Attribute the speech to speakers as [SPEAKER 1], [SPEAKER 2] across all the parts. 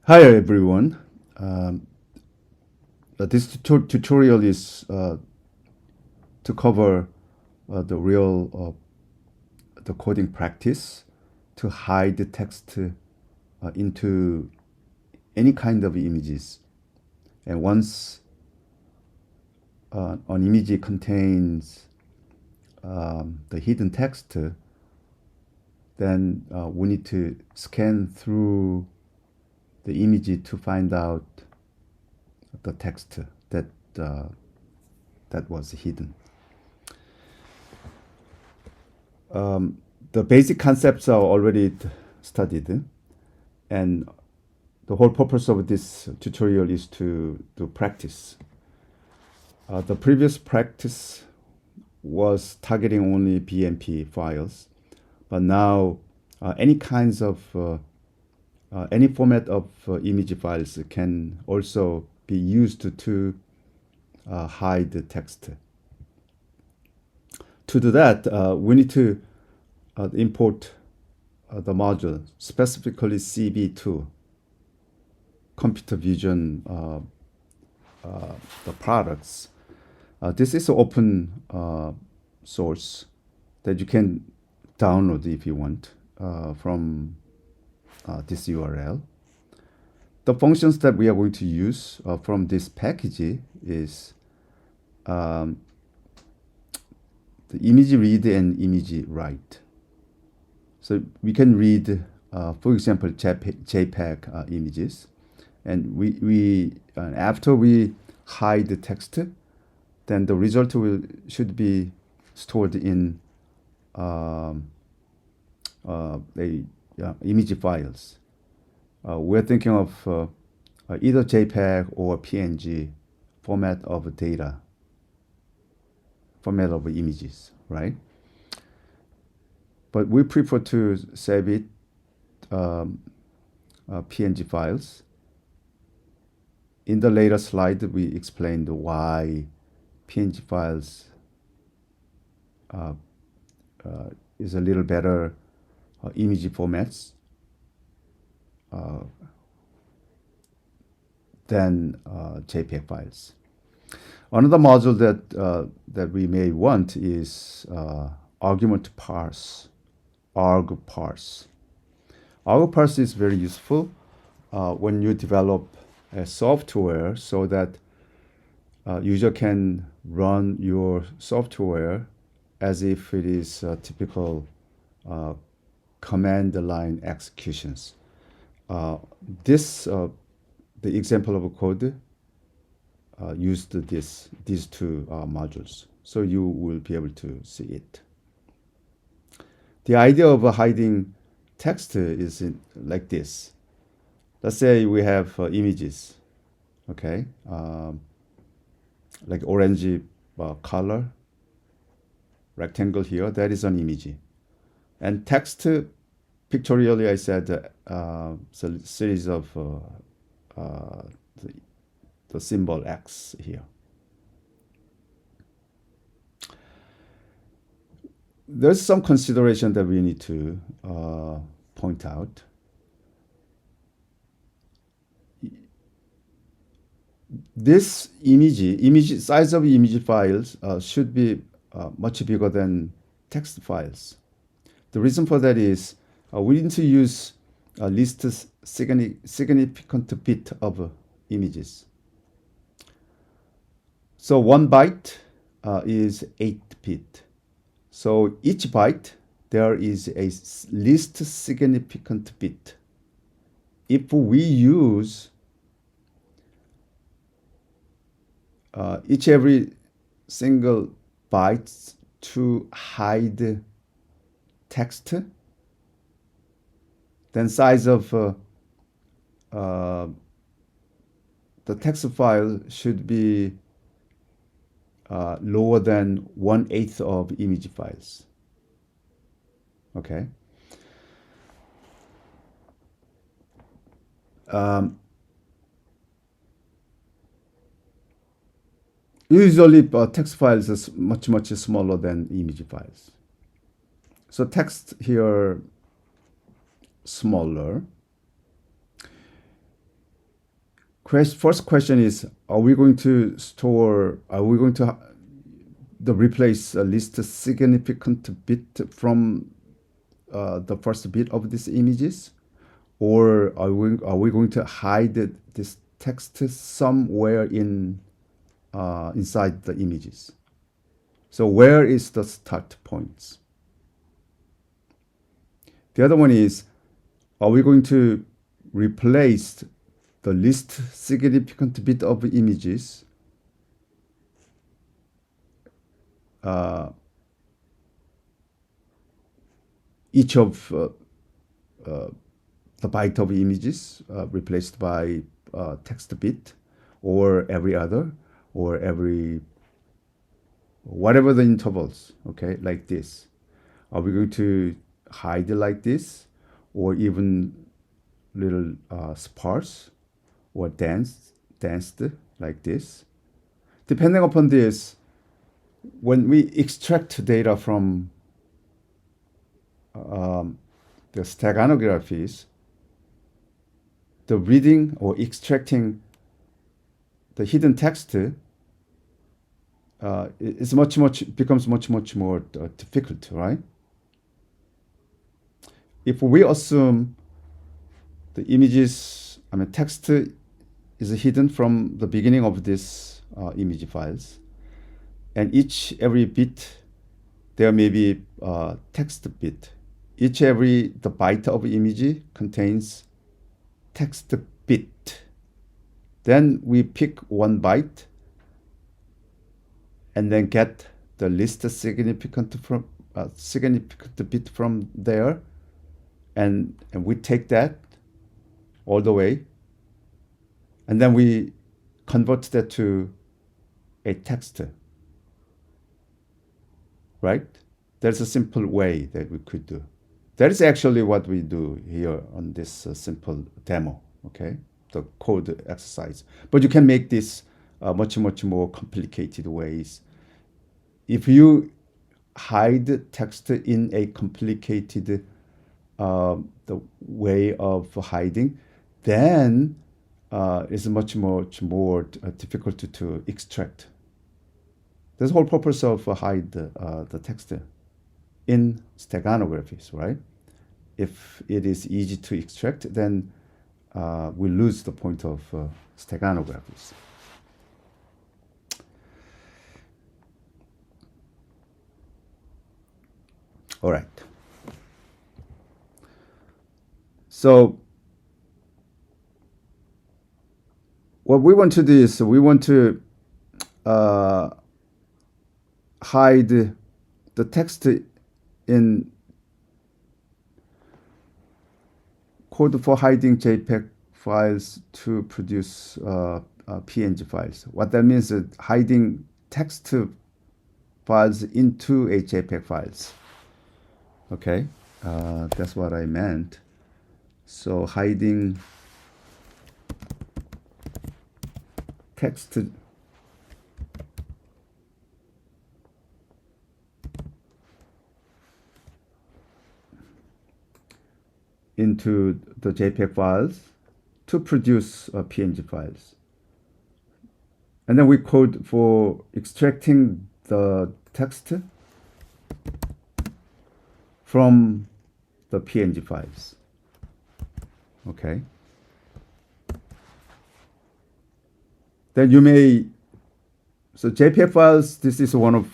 [SPEAKER 1] Hi everyone. Um, this tutorial is to cover the coding practice to hide the text into any kind of images. And once an image contains the hidden text, then we need to scan through the image to find out the text that was hidden. The basic concepts are already studied, and the whole purpose of this tutorial is to do practice. The previous practice was targeting only BMP files, but now any kinds of any format of image files can also be used to hide the text. To do that, we need to import the module, specifically CB2, computer vision, the products. This is an open source that you can download if you want from this URL. The functions that we are going to use from this package is the image read and image write. So we can read, for example, JPEG images, and we after we hide the text, then the result should be stored in image files. We're thinking of either JPEG or PNG format of data, format of images, right? But we prefer to save it PNG files. In the later slide, we explained why PNG files is a little better image formats than JPEG files. Another module that we may want is argument parse, arg parse. Arg parse is very useful when you develop a software so that user can run your software as if it is typical command line executions. The example of a code used these two modules, so you will be able to see it. The idea of hiding text is like this. Let's say we have images, okay, like orange color rectangle here. That is an image, and text pictorially I said it's a series of the symbol X here. There's some consideration that we need to point out. This image size of image files should be much bigger than text files. The reason for that is we need to use a least significant bit of images. So 1 byte is 8 bit. So each byte there is a least significant bit. If we use every single byte to hide text, then size of the text file should be lower than 1/8 of image files. Okay. Usually text files is much smaller than image files. So text here smaller. First question is, are we going to replace a least significant bit from the first bit of these images? Or are we going to hide this text somewhere inside the images? So where is the start points? The other one is, are we going to replace the least significant bit of images each of the byte of images replaced by text bit, or every other, or every whatever the intervals, okay, like this. Are we going to hide it like this, or even little sparse or danced like this? Depending upon this, when we extract data from the steganographies, the reading or extracting the hidden text becomes much more difficult, right? If we assume the images, text is hidden from the beginning of this image files, and every bit there may be text bit. The byte of image contains text bit. Then we pick one byte and then get the least significant bit from there, and we take that all the way, and then we convert that to a text, right? There's a simple way that we could do. That is actually what we do here on this simple demo, okay? The code exercise. But you can make this much more complicated ways. If you hide text in a complicated the way of hiding, then it's much more difficult to extract. That's the whole purpose of hide the text in steganographies, right? If it is easy to extract, then we lose the point of steganographies. All right. So what we want to do is we want to hide the text in code for hiding JPEG files to produce PNG files. What that means is hiding text files into a JPEG files. Okay, that's what I meant. So hiding text into the JPEG files to produce PNG files. And then we code for extracting the text from the PNG files. Okay. Then you may, so JPEG files, this is one of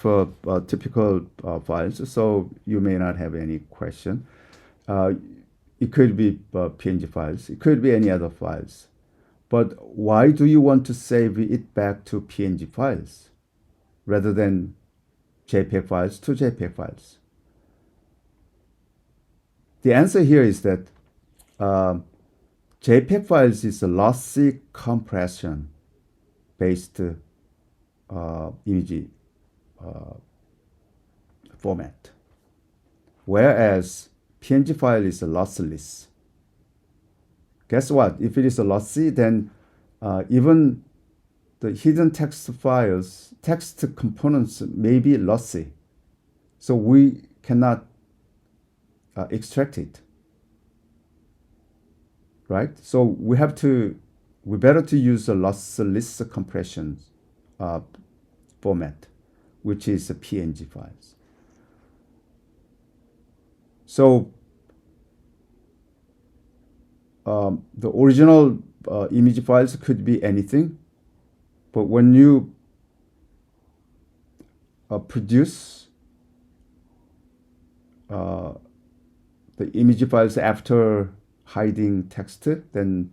[SPEAKER 1] typical files, so you may not have any question. It could be PNG files, it could be any other files. But why do you want to save it back to PNG files rather than JPEG files to JPEG files? The answer here is that JPEG files is a lossy compression based image format, whereas PNG file is a lossless. Guess what? If it is a lossy, then even the hidden text files, text components may be lossy. So we cannot extract it, right? So we have to we better to use a lossless compression format, which is PNG files. So the original image files could be anything, but when you produce the image files after hiding text, then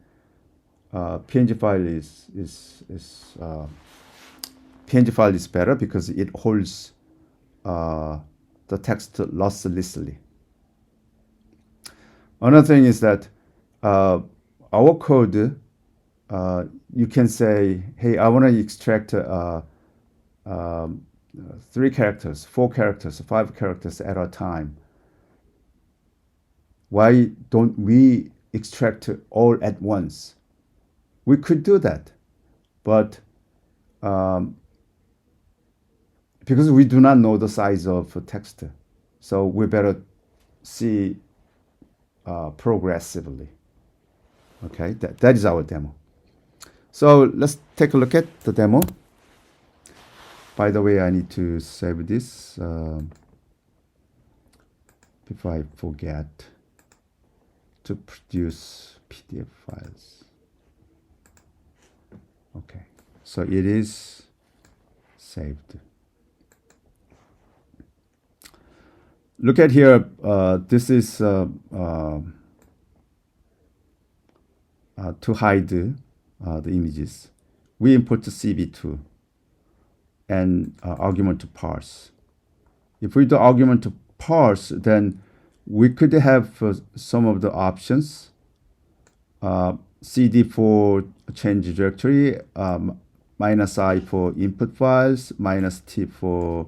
[SPEAKER 1] PNG file PNG file is better because it holds the text losslessly. Another thing is that our code, you can say, hey, I want to extract 3 characters, 4 characters, 5 characters at a time. Why don't we extract all at once? We could do that, but because we do not know the size of text, so we better see progressively. Okay, that is our demo. So let's take a look at the demo. By the way, I need to save this before I forget to produce PDF files. Okay, so it is saved. Look at here, this is to hide the images. We import CV2 and argument to parse. If we do argument to parse, then we could have some of the options. CD for change directory, -I for input files, -T for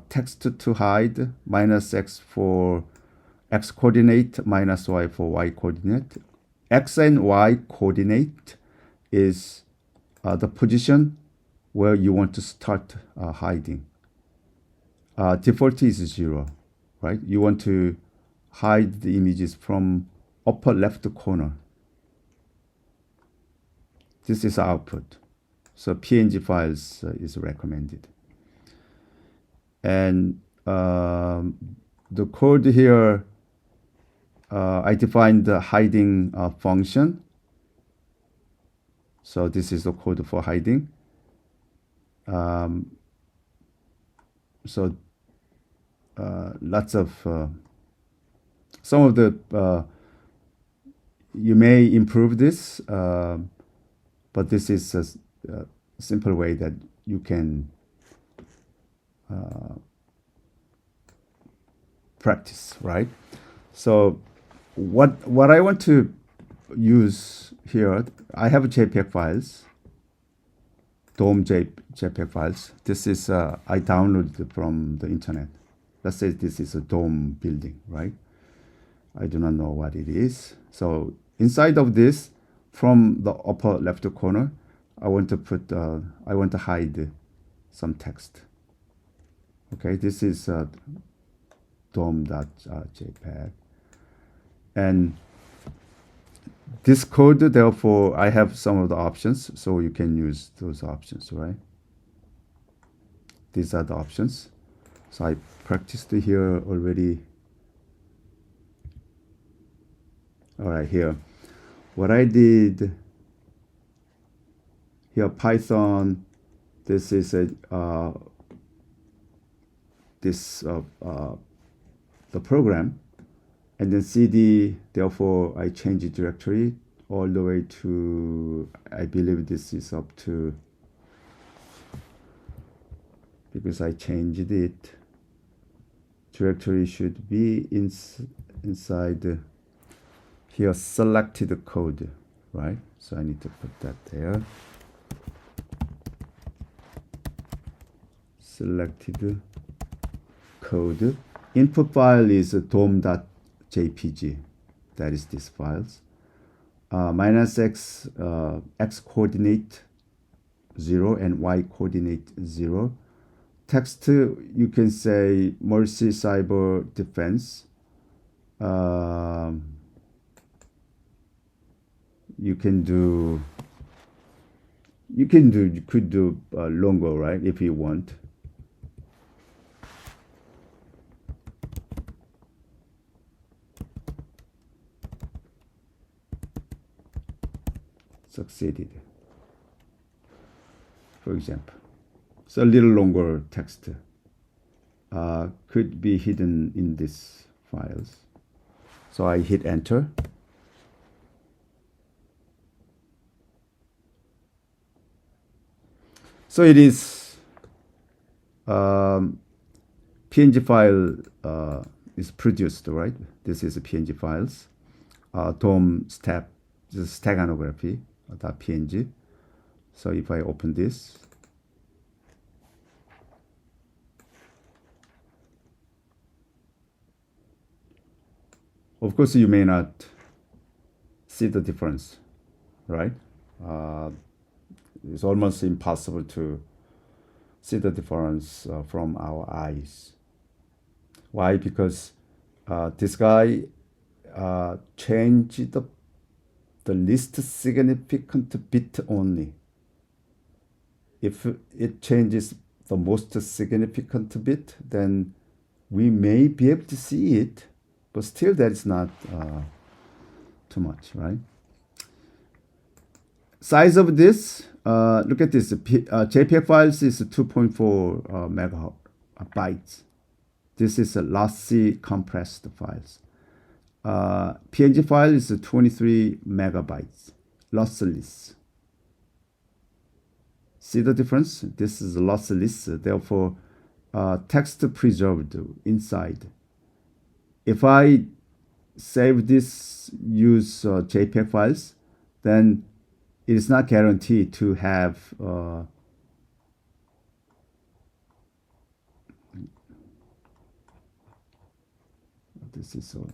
[SPEAKER 1] text to hide, -X for X coordinate, -Y for Y coordinate. X and Y coordinate is the position where you want to start hiding. Default is 0, right? You want to hide the images from upper left corner. This is output. So PNG files is recommended. And the code here, I defined the hiding function. So this is the code for hiding. So lots of some of the you may improve this, but this is a simple way that you can practice, right? So what I want to use here, I have JPEG files, DOM JPEG files. This is I downloaded from the internet. Let's say this is a dome building, right? I do not know what it is. So inside of this, from the upper left corner, I want to put I want to hide some text. Okay, this is dom.jpg, and this code, therefore, I have some of the options, so you can use those options, right? These are the options. So I practiced here already. All right, here. What I did here, Python, this is a the program, and then CD, therefore I change the directory all the way to, I believe this is up to, because I changed it, directory should be inside here, selected code, right? So I need to put that there. Selected code. Input file is dom.jpg. That is these files. -X, X coordinate 0 and Y coordinate 0. Text, you can say Mercy Cyber Defense. you could do longer, right? If you want. Succeeded, for example. So a little longer text could be hidden in these files. So I hit enter. So it is PNG file is produced, right? This is PNG files. DOM step, this is steganography.png. So if I open this, of course you may not see the difference, right? It's almost impossible to see the difference from our eyes. Why? Because this guy changed the least significant bit only. If it changes the most significant bit, then we may be able to see it, but still that is not too much, right? Size of this, look at this, JPEG files is 2.4 megabytes. This is a lossy compressed files. PNG file is 23 megabytes, lossless. See the difference? This is lossless, therefore text preserved inside. If I save this, use JPEG files, then it is not guaranteed to have this is all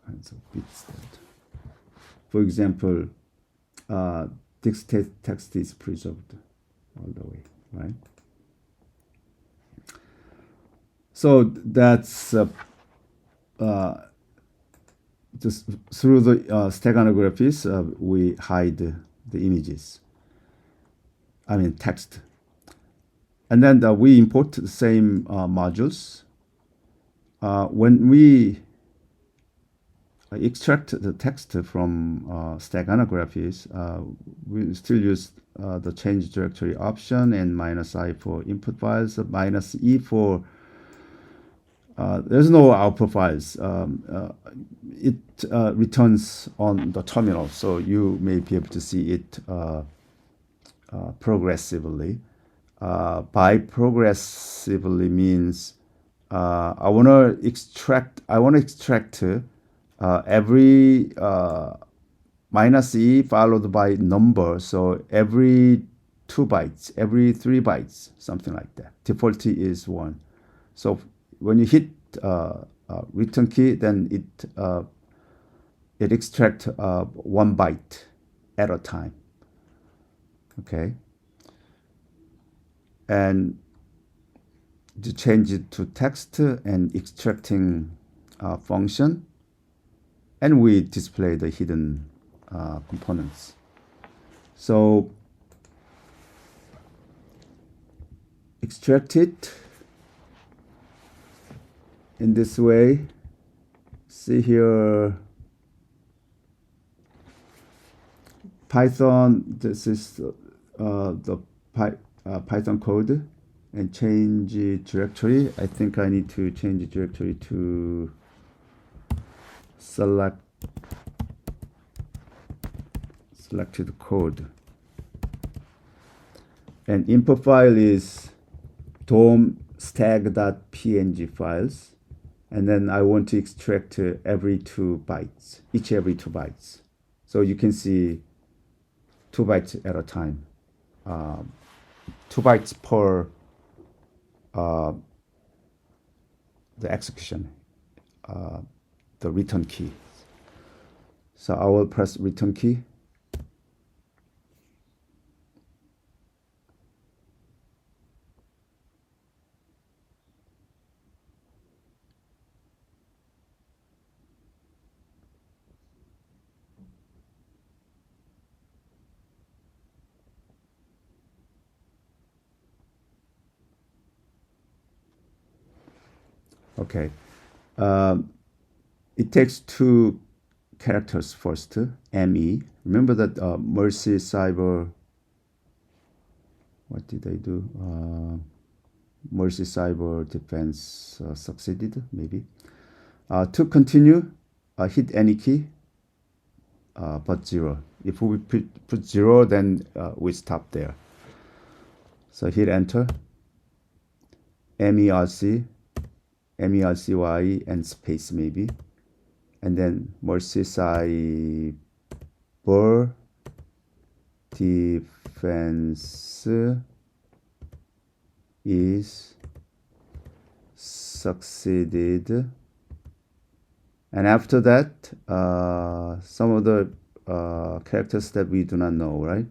[SPEAKER 1] kinds of bits that, for example, this text is preserved all the way, right? So that's just through the steganographies, we hide the images, I mean text. And then we import the same modules. When we extract the text from steganographies, we still use the change directory option and -i for input files, -e for there's no output files. It returns on the terminal, so you may be able to see it progressively. By progressively means I want to extract every -e followed by number, so every 2 bytes, every 3 bytes, something like that. Default is 1. So when you hit return key, then it extracts 1 byte at a time. Okay, and to change it to text and extracting function, and we display the hidden components. So extract it in this way. See here, Python, this is the Python code, and change directory. I think I need to change directory to selected code. And input file is DOM stag.png files. And then I want to extract every 2 bytes, every 2 bytes. So you can see 2 bytes at a time. 2 bytes per the execution, the return key. So I will press return key. Okay. It takes two characters first. ME. Remember that Mercy Cyber. What did I do? Mercy Cyber Defense succeeded, maybe. To continue, hit any key, but 0. If we put 0, then we stop there. So hit enter. MERC, MERCY, and space maybe. And then Mercy Cyber Defense is succeeded. And after that, some of the characters that we do not know, right?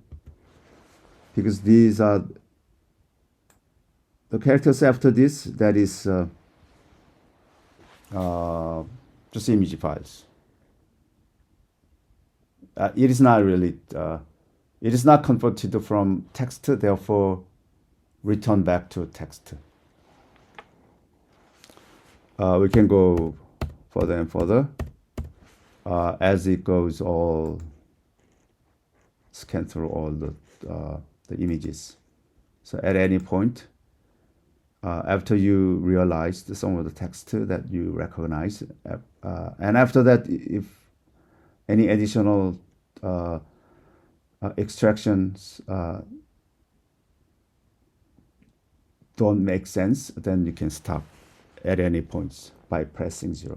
[SPEAKER 1] Because these are the characters after this, that is just image files. It is not really, it is not converted from text, therefore return back to text. We can go further and further as it goes, all scan through all the images. So at any point, after you realize some of the text that you recognize, and after that, if any additional extractions don't make sense, then you can stop at any points by pressing 0.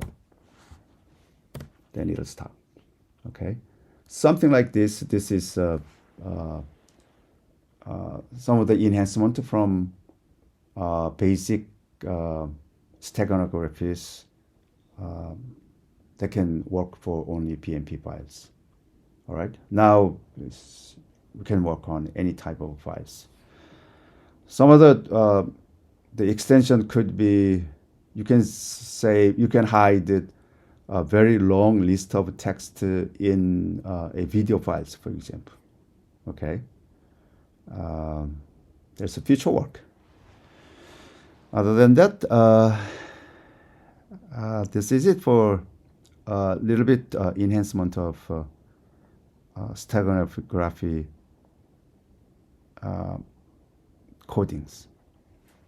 [SPEAKER 1] Then it'll stop. Okay, something like this. This is some of the enhancement from basic steganographies that can work for only PNP files. All right, now we can work on any type of files. Some of the extension could be, you can say, you can hide a very long list of text in a video files, for example. Okay, there's a future work. Other than that, this is it for a little bit enhancement of steganography codings.